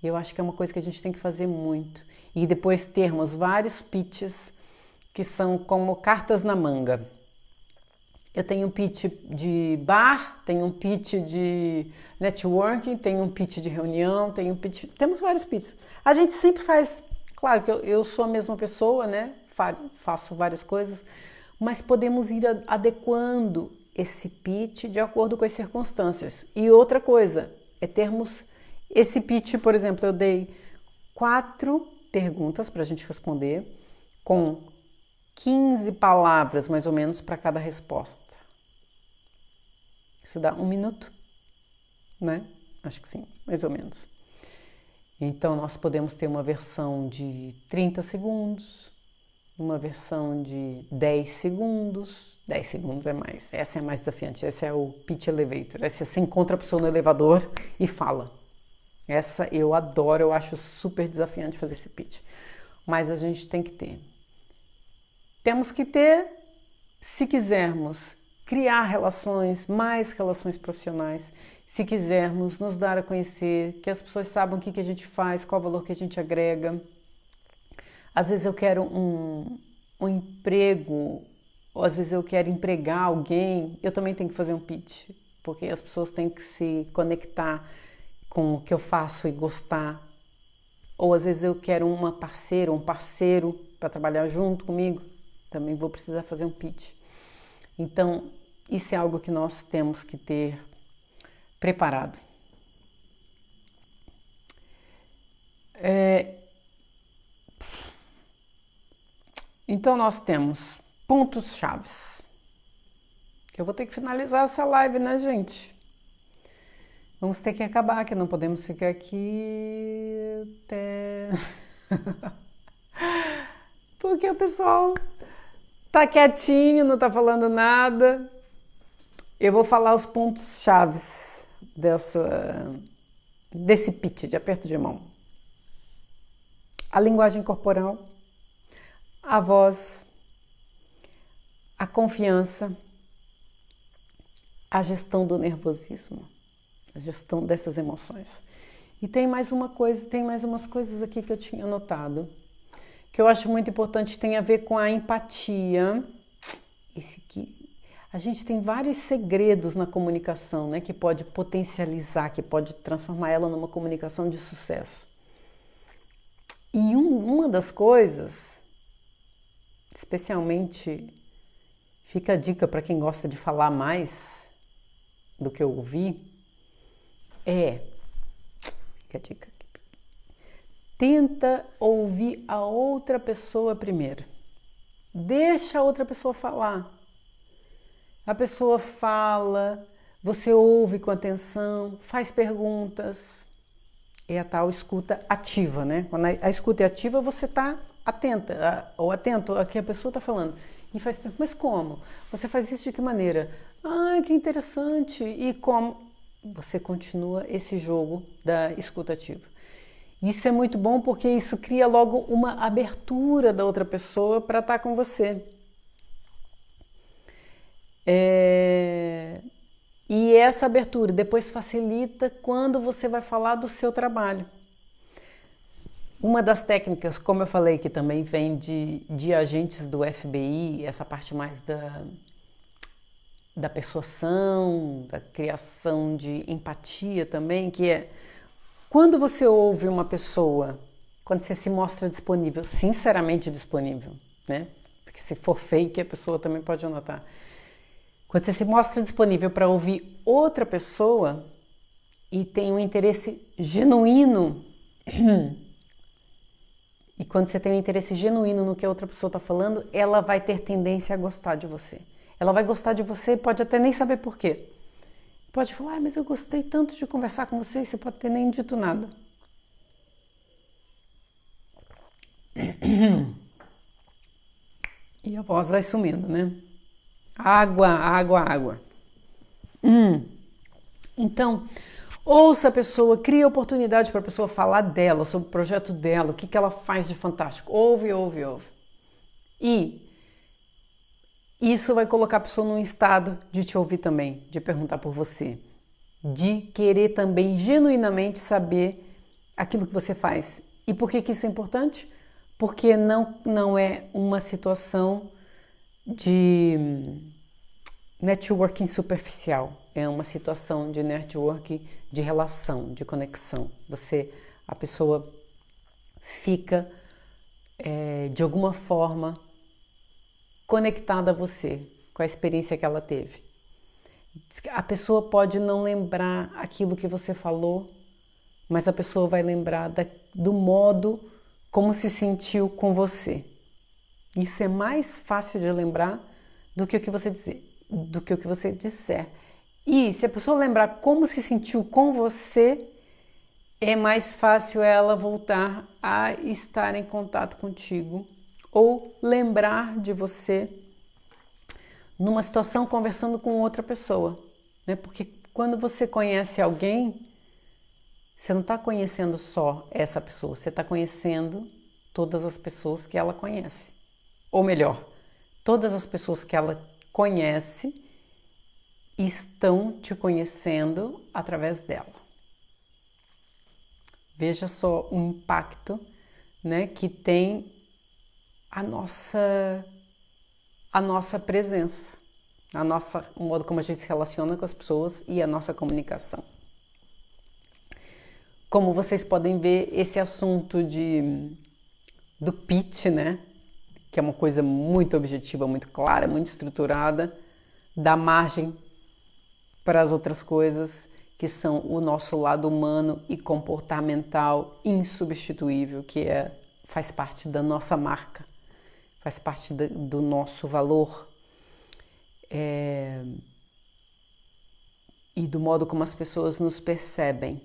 Eu acho que é uma coisa que a gente tem que fazer muito. E depois termos vários pitches que são como cartas na manga. Eu tenho um pitch de bar, tenho um pitch de networking, tenho um pitch de reunião, tenho um pitch... Temos vários pitches. A gente sempre faz... Claro que eu sou a mesma pessoa, né? Faço várias coisas, mas podemos ir adequando esse pitch de acordo com as circunstâncias. E outra coisa é termos esse pitch, por exemplo, eu dei 4 perguntas para a gente responder com 15 palavras mais ou menos para cada resposta. Isso dá 1 minuto, né? Acho que sim, mais ou menos. Então nós podemos ter uma versão de 30 segundos, uma versão de 10 segundos. 10 segundos é mais, essa é mais desafiante, essa é o pitch elevator. Essa você encontra a pessoa no elevador e fala. Essa eu adoro, eu acho super desafiante fazer esse pitch. Mas a gente tem que ter. Temos que ter, se quisermos criar relações, mais relações profissionais, se quisermos nos dar a conhecer, que as pessoas saibam o que a gente faz, qual o valor que a gente agrega. Às vezes eu quero um emprego, ou às vezes eu quero empregar alguém, eu também tenho que fazer um pitch, porque as pessoas têm que se conectar com o que eu faço e gostar. Ou às vezes eu quero uma parceira, um parceiro para trabalhar junto comigo, também vou precisar fazer um pitch. Então, isso é algo que nós temos que ter preparado. Então, nós temos pontos chaves. Que eu vou ter que finalizar essa live, né, gente? Vamos ter que acabar, que não podemos ficar aqui até... Porque o pessoal tá quietinho, não tá falando nada. Eu vou falar os pontos chaves desse pitch de aperto de mão. A linguagem corporal, a voz, a confiança, a gestão do nervosismo, a gestão dessas emoções. E tem mais umas coisas aqui que eu tinha notado, que eu acho muito importante, tem a ver com a empatia. Esse aqui, a gente tem vários segredos na comunicação, né, que pode potencializar, que pode transformar ela numa comunicação de sucesso. E uma das coisas, especialmente, fica a dica para quem gosta de falar mais do que eu ouvi, fica a dica, tenta ouvir a outra pessoa primeiro. Deixa a outra pessoa falar. A pessoa fala, você ouve com atenção, faz perguntas. É a tal escuta ativa, né? Quando a escuta é ativa, você está atenta, ou atento ao que a pessoa está falando. E faz perguntas, mas como? Você faz isso de que maneira? Ah, que interessante! E como? Você continua esse jogo da escuta ativa. Isso é muito bom porque isso cria logo uma abertura da outra pessoa para estar com você. E essa abertura depois facilita quando você vai falar do seu trabalho. Uma das técnicas, como eu falei, que também vem de agentes do FBI, essa parte mais da persuasão, da criação de empatia também, que é quando você ouve uma pessoa, quando você se mostra disponível, sinceramente disponível, né? Porque se for fake, a pessoa também pode anotar. Quando você se mostra disponível para ouvir outra pessoa e tem um interesse genuíno, e quando você tem um interesse genuíno no que a outra pessoa está falando, ela vai ter tendência a gostar de você. Ela vai gostar de você, pode até nem saber por quê. Pode falar, mas eu gostei tanto de conversar com você, e você pode ter nem dito nada. E a voz vai sumindo, né? Água, água, água. Então, ouça a pessoa, crie oportunidade para a pessoa falar dela, sobre o projeto dela, o que ela faz de fantástico. Ouve, ouve, ouve. E isso vai colocar a pessoa num estado de te ouvir também, de perguntar por você, de querer também genuinamente saber aquilo que você faz. E por que isso é importante? Porque não é uma situação de networking superficial, é uma situação de networking, de relação, de conexão. A pessoa fica de alguma forma conectada a você, com a experiência que ela teve. A pessoa pode não lembrar aquilo que você falou, mas a pessoa vai lembrar do modo como se sentiu com você. Isso é mais fácil de lembrar do que o que você disser. E se a pessoa lembrar como se sentiu com você, é mais fácil ela voltar a estar em contato contigo ou lembrar de você numa situação conversando com outra pessoa, né? Porque quando você conhece alguém, você não está conhecendo só essa pessoa, você está conhecendo todas as pessoas que ela conhece. Ou melhor, todas as pessoas que ela conhece estão te conhecendo através dela. Veja só o impacto, né, que tem a nossa presença, o modo como a gente se relaciona com as pessoas e a nossa comunicação. Como vocês podem ver, esse assunto do pitch, né, que é uma coisa muito objetiva, muito clara, muito estruturada, dá margem para as outras coisas que são o nosso lado humano e comportamental insubstituível, que faz parte da nossa marca, faz parte do nosso valor e do modo como as pessoas nos percebem.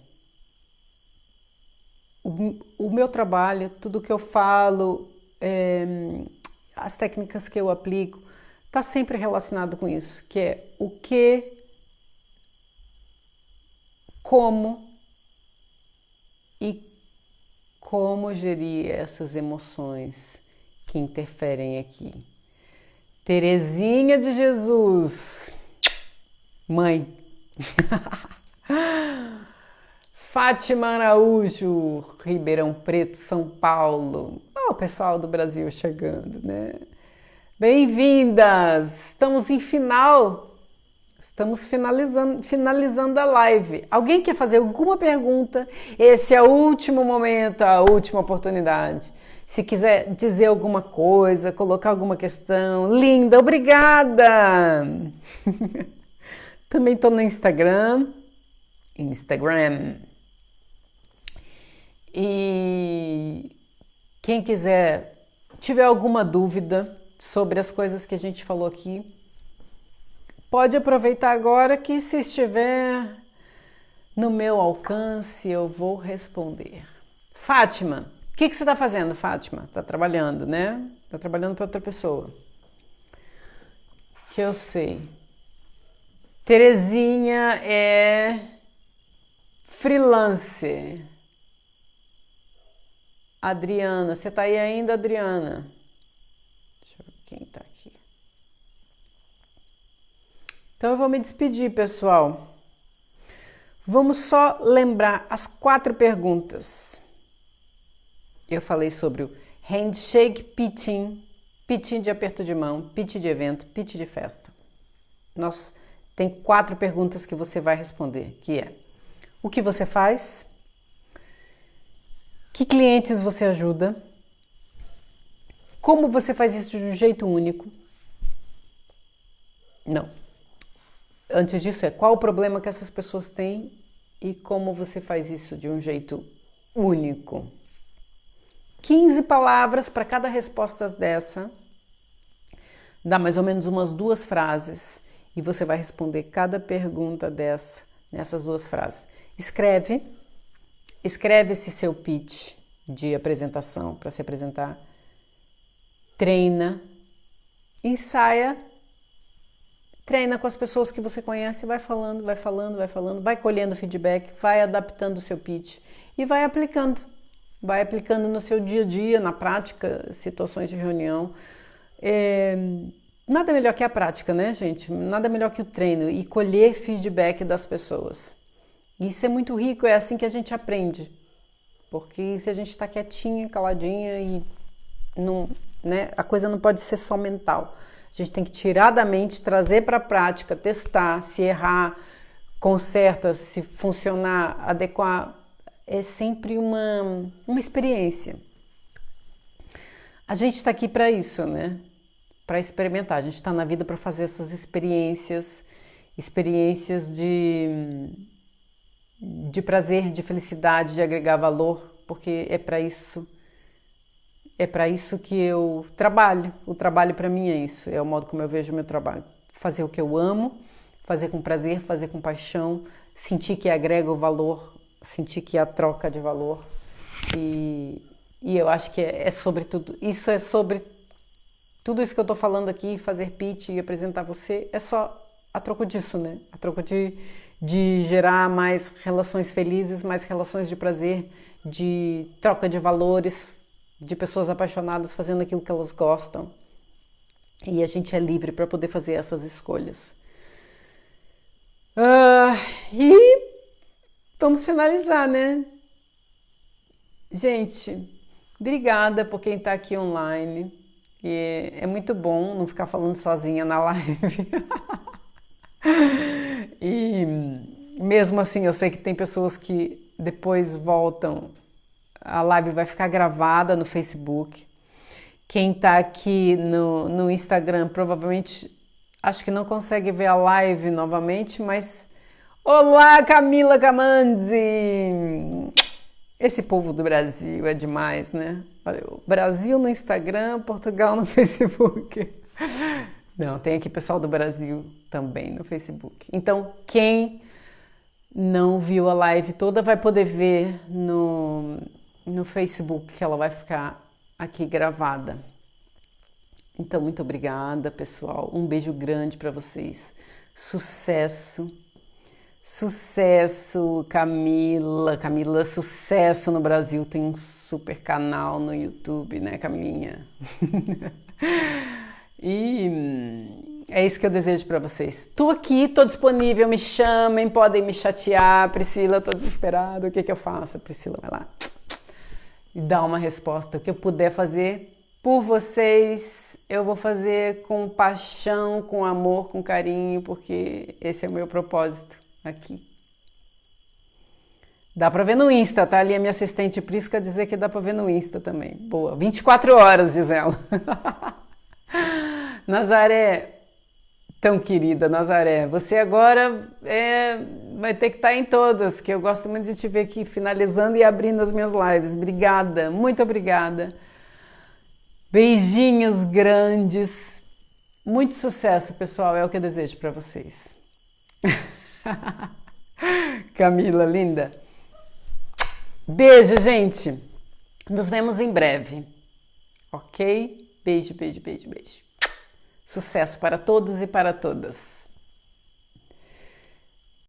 O meu trabalho, tudo que eu falo, as técnicas que eu aplico, está sempre relacionado com isso, que é o que, como e como gerir essas emoções que interferem aqui. Terezinha de Jesus, mãe. Fátima Araújo, Ribeirão Preto, São Paulo. O pessoal do Brasil chegando, né? Bem-vindas! Estamos finalizando a live. Alguém quer fazer alguma pergunta? Esse é o último momento, a última oportunidade. Se quiser dizer alguma coisa, colocar alguma questão, linda, obrigada! Também estou no Instagram. E quem tiver alguma dúvida sobre as coisas que a gente falou aqui, pode aproveitar agora que se estiver no meu alcance, eu vou responder. Fátima, o que você está fazendo, Fátima? Está trabalhando, né? Está trabalhando para outra pessoa. Que eu sei. Terezinha é freelancer. Adriana, você está aí ainda, Adriana? Deixa eu ver quem está aqui. Então eu vou me despedir, pessoal. Vamos só lembrar as 4 perguntas. Eu falei sobre o handshake pitching de aperto de mão, pitch de evento, pitch de festa. Nós tem 4 perguntas que você vai responder, que é: o que você faz? Que clientes você ajuda? Como você faz isso de um jeito único? Não. Antes disso qual o problema que essas pessoas têm e como você faz isso de um jeito único. 15 palavras para cada resposta dessa. Dá mais ou menos umas 2 frases e você vai responder cada pergunta nessas 2 frases. Escreve esse seu pitch de apresentação para se apresentar. Treina, ensaia, treina com as pessoas que você conhece, vai falando, vai colhendo feedback, vai adaptando o seu pitch e vai aplicando no seu dia a dia, na prática, situações de reunião. Nada melhor que a prática, né, gente? Nada melhor que o treino e colher feedback das pessoas. Isso é muito rico, é assim que a gente aprende. Porque se a gente está quietinha, caladinha e não, né, a coisa não pode ser só mental. A gente tem que tirar da mente, trazer para a prática, testar, se errar, conserta, se funcionar, adequar. É sempre uma experiência. A gente está aqui para isso, né? Para experimentar. A gente está na vida para fazer essas experiências de prazer, de felicidade, de agregar valor, porque é para isso que eu trabalho. O trabalho para mim é isso, é o modo como eu vejo o meu trabalho. Fazer o que eu amo, fazer com prazer, fazer com paixão, sentir que agrega o valor, sentir que há troca de valor. E eu acho que é sobre tudo. Isso é sobre tudo isso que eu estou falando aqui, fazer pitch e apresentar você, é só a troco disso, né? A troco de gerar mais relações felizes, mais relações de prazer, de troca de valores, de pessoas apaixonadas fazendo aquilo que elas gostam. E a gente é livre para poder fazer essas escolhas. E vamos finalizar, né? Gente, obrigada por quem está aqui online. E é muito bom não ficar falando sozinha na live. E mesmo assim, eu sei que tem pessoas que depois voltam, a live vai ficar gravada no Facebook. Quem tá aqui no Instagram provavelmente acho que não consegue ver a live novamente, mas olá, Camila Camanzi! Esse povo do Brasil é demais, né? Brasil no Instagram, Portugal no Facebook. Não, tem aqui pessoal do Brasil também no Facebook. Então, quem não viu a live toda vai poder ver no Facebook, que ela vai ficar aqui gravada. Então, muito obrigada, pessoal. Um beijo grande para vocês. Sucesso. Sucesso, Camila. Camila, sucesso no Brasil. Tem um super canal no YouTube, né, Camilinha? E é isso que eu desejo para vocês. Tô aqui, tô disponível, me chamem, podem me chatear. Priscila, tô desesperada, o que que eu faço? Priscila, vai lá e dá uma resposta. O que eu puder fazer por vocês, eu vou fazer com paixão, com amor, com carinho, porque esse é o meu propósito aqui. Dá pra ver no Insta, tá? Ali a minha assistente Prisca dizer que dá pra ver no Insta também. Boa, 24 horas, diz ela. Nazaré, tão querida Nazaré, você agora vai ter que estar em todas, que eu gosto muito de te ver aqui finalizando e abrindo as minhas lives. Obrigada, muito obrigada. Beijinhos grandes. Muito sucesso, pessoal, é o que eu desejo para vocês. Camila, linda. Beijo, gente. Nos vemos em breve. Ok? Beijo, beijo, beijo, beijo. Sucesso para todos e para todas.